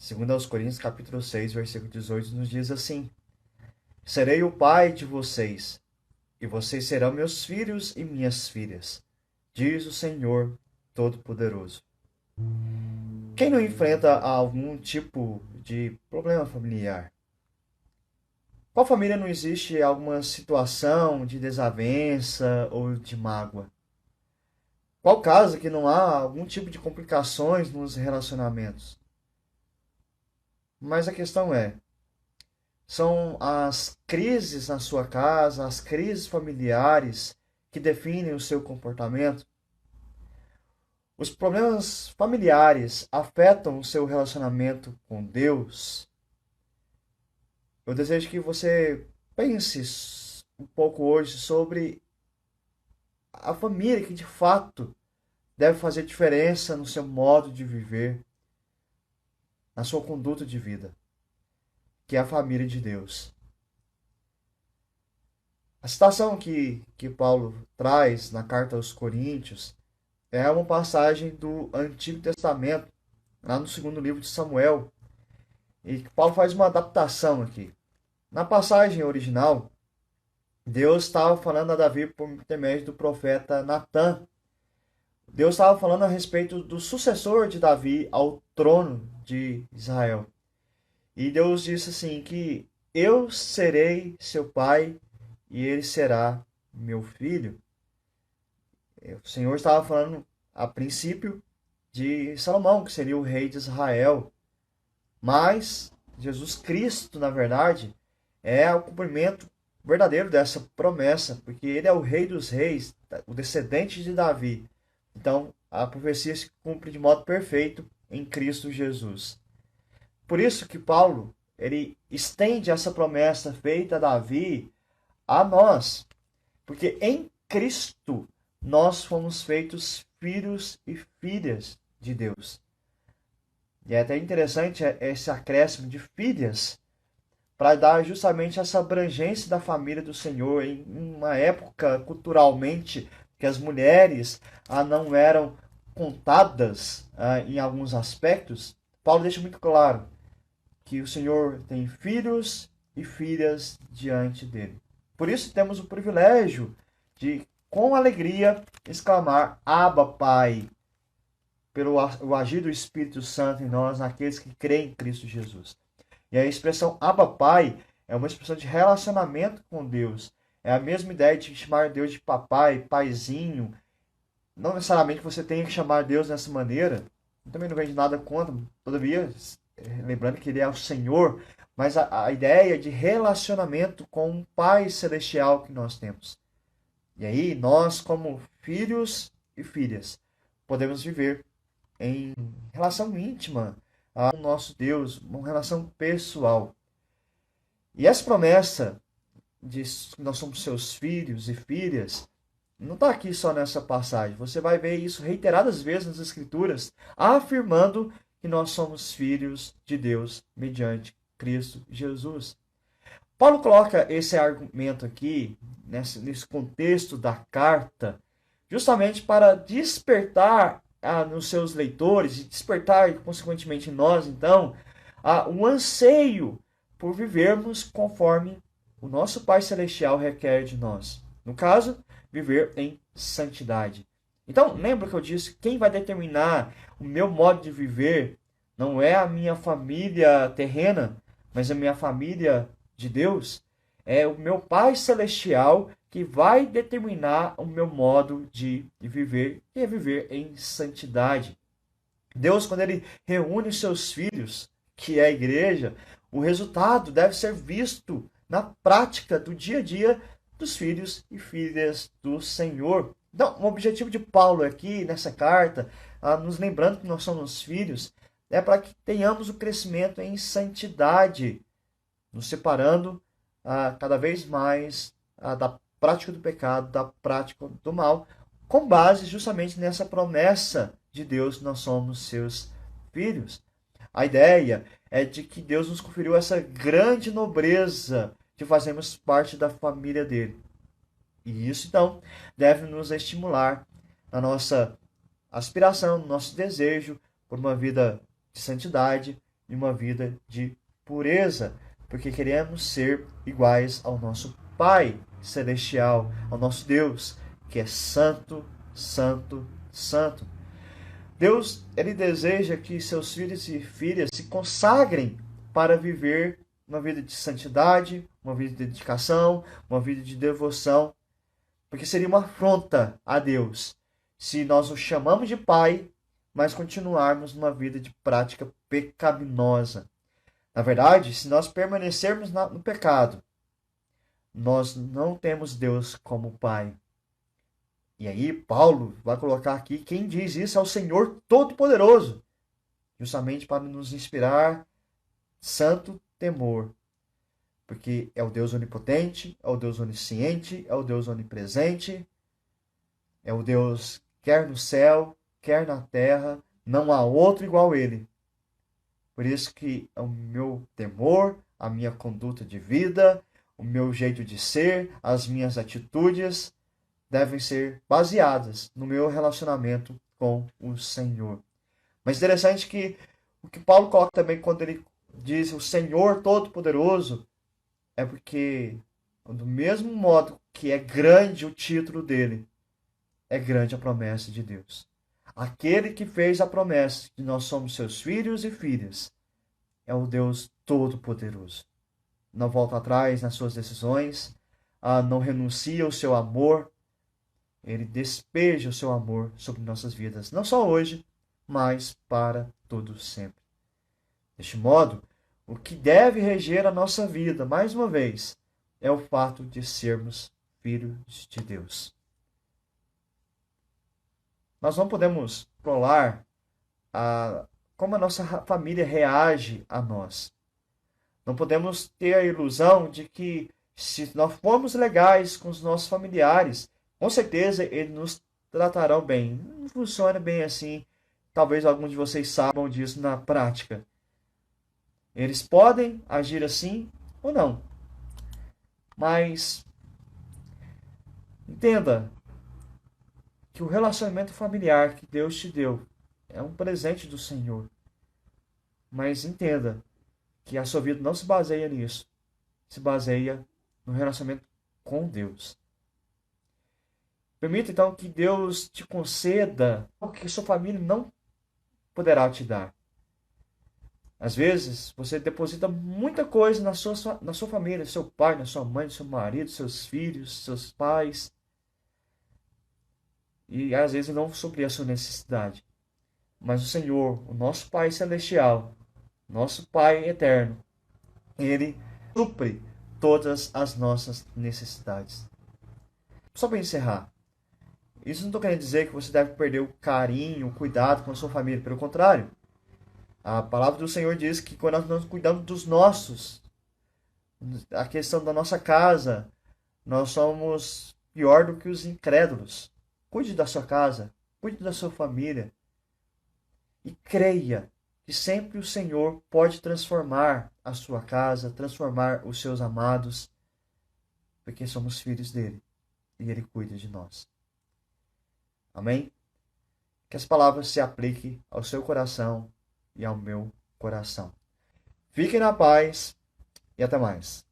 Segundo aos Coríntios, capítulo 6, versículo 18, nos diz assim: Serei o pai de vocês, e vocês serão meus filhos e minhas filhas, diz o Senhor Todo-Poderoso. Quem não enfrenta algum tipo de problema familiar? Qual família não existe alguma situação de desavença ou de mágoa? Qual caso que não há algum tipo de complicações nos relacionamentos? Mas a questão é, são as crises na sua casa, as crises familiares que definem o seu comportamento? Os problemas familiares afetam o seu relacionamento com Deus? Eu desejo que você pense um pouco hoje sobre a família que de fato deve fazer diferença no seu modo de viver, na sua conduta de vida, que é a família de Deus. A citação que Paulo traz na carta aos Coríntios é uma passagem do Antigo Testamento, lá no segundo livro de Samuel, e que Paulo faz uma adaptação aqui. Na passagem original, Deus estava falando a Davi por intermédio do profeta Natã. Deus estava falando a respeito do sucessor de Davi ao trono de Israel. E Deus disse assim que eu serei seu pai e ele será meu filho. O Senhor estava falando a princípio de Salomão, que seria o rei de Israel. Mas Jesus Cristo, na verdade, é o cumprimento verdadeiro dessa promessa, porque ele é o rei dos reis, o descendente de Davi. Então, a profecia se cumpre de modo perfeito em Cristo Jesus. Por isso que Paulo, ele estende essa promessa feita a Davi a nós, porque em Cristo nós fomos feitos filhos e filhas de Deus. E é até interessante esse acréscimo de filhas, para dar justamente essa abrangência da família do Senhor em uma época culturalmente que as mulheres não eram contadas em alguns aspectos. Paulo deixa muito claro que o Senhor tem filhos e filhas diante dele. Por isso temos o privilégio de, com alegria, exclamar: Abba, Pai, pelo o agir do Espírito Santo em nós, naqueles que creem em Cristo Jesus. E a expressão Abba Pai é uma expressão de relacionamento com Deus. É a mesma ideia de chamar Deus de papai, paizinho. Não necessariamente você tenha que chamar Deus dessa maneira. Eu também não vejo nada contra. Todavia, lembrando que Ele é o Senhor, mas a ideia de relacionamento com um Pai Celestial que nós temos. E aí, nós, como filhos e filhas, podemos viver em relação íntima ao nosso Deus, uma relação pessoal. E essa promessa de que nós somos seus filhos e filhas não está aqui só nessa passagem. Você vai ver isso reiteradas vezes nas Escrituras, afirmando que nós somos filhos de Deus mediante Cristo Jesus. Paulo coloca esse argumento aqui, nesse contexto da carta, justamente para despertar nos seus leitores e despertar, consequentemente, em nós, então, o anseio por vivermos conforme o nosso Pai Celestial requer de nós. No caso, viver em santidade. Então, lembra que eu disse, quem vai determinar o meu modo de viver não é a minha família terrena, mas a minha família de Deus. É o meu Pai Celestial que vai determinar o meu modo de viver, e é viver em santidade. Deus, quando Ele reúne os seus filhos, que é a igreja, o resultado deve ser visto na prática do dia a dia dos filhos e filhas do Senhor. Então, o objetivo de Paulo aqui, nessa carta, nos lembrando que nós somos filhos, é para que tenhamos o crescimento em santidade, nos separando cada vez mais da prática do pecado, da prática do mal, com base justamente nessa promessa de Deus, nós somos seus filhos. A ideia é de que Deus nos conferiu essa grande nobreza de fazermos parte da família dele. E isso, então, deve nos estimular na nossa aspiração, no nosso desejo por uma vida de santidade e uma vida de pureza, porque queremos ser iguais ao nosso Pai Celestial, ao nosso Deus, que é santo, santo, santo. Deus, ele deseja que seus filhos e filhas se consagrem para viver uma vida de santidade, uma vida de dedicação, uma vida de devoção, porque seria uma afronta a Deus se nós o chamamos de Pai, mas continuarmos numa vida de prática pecaminosa. Na verdade, se nós permanecermos no pecado, nós não temos Deus como Pai. E aí, Paulo vai colocar aqui, quem diz isso é o Senhor Todo-Poderoso, justamente para nos inspirar santo temor. Porque é o Deus onipotente, é o Deus onisciente, é o Deus onipresente, é o Deus quer no céu, quer na terra, não há outro igual a Ele. Por isso que o meu temor, a minha conduta de vida, o meu jeito de ser, as minhas atitudes devem ser baseadas no meu relacionamento com o Senhor. Mas interessante que o que Paulo coloca também quando ele diz o Senhor Todo-Poderoso é porque do mesmo modo que é grande o título dele, é grande a promessa de Deus. Aquele que fez a promessa de nós somos seus filhos e filhas é o Deus Todo-Poderoso. Não volta atrás nas suas decisões, não renuncia ao seu amor. Ele despeja o seu amor sobre nossas vidas, não só hoje, mas para todo sempre. Deste modo, o que deve reger a nossa vida, mais uma vez, é o fato de sermos filhos de Deus. Nós não podemos controlar como a nossa família reage a nós. Não podemos ter a ilusão de que se nós formos legais com os nossos familiares, com certeza eles nos tratarão bem. Não funciona bem assim. Talvez alguns de vocês saibam disso na prática. Eles podem agir assim ou não. Mas entenda que o relacionamento familiar que Deus te deu é um presente do Senhor. Mas entenda que a sua vida não se baseia nisso. Se baseia no relacionamento com Deus. Permita então que Deus te conceda o que sua família não poderá te dar. Às vezes, você deposita muita coisa na sua família, seu pai, na sua mãe, seu marido, seus filhos, seus pais. E às vezes não suprir a sua necessidade. Mas o Senhor, o nosso Pai Celestial, nosso Pai Eterno, Ele supre todas as nossas necessidades. Só para encerrar, isso não estou querendo dizer que você deve perder o carinho, o cuidado com a sua família. Pelo contrário, a palavra do Senhor diz que quando nós cuidamos dos nossos, a questão da nossa casa, nós somos pior do que os incrédulos. Cuide da sua casa, cuide da sua família. E creia que sempre o Senhor pode transformar a sua casa, transformar os seus amados, porque somos filhos dele e ele cuida de nós. Amém? Que as palavras se apliquem ao seu coração e ao meu coração. Fiquem na paz e até mais.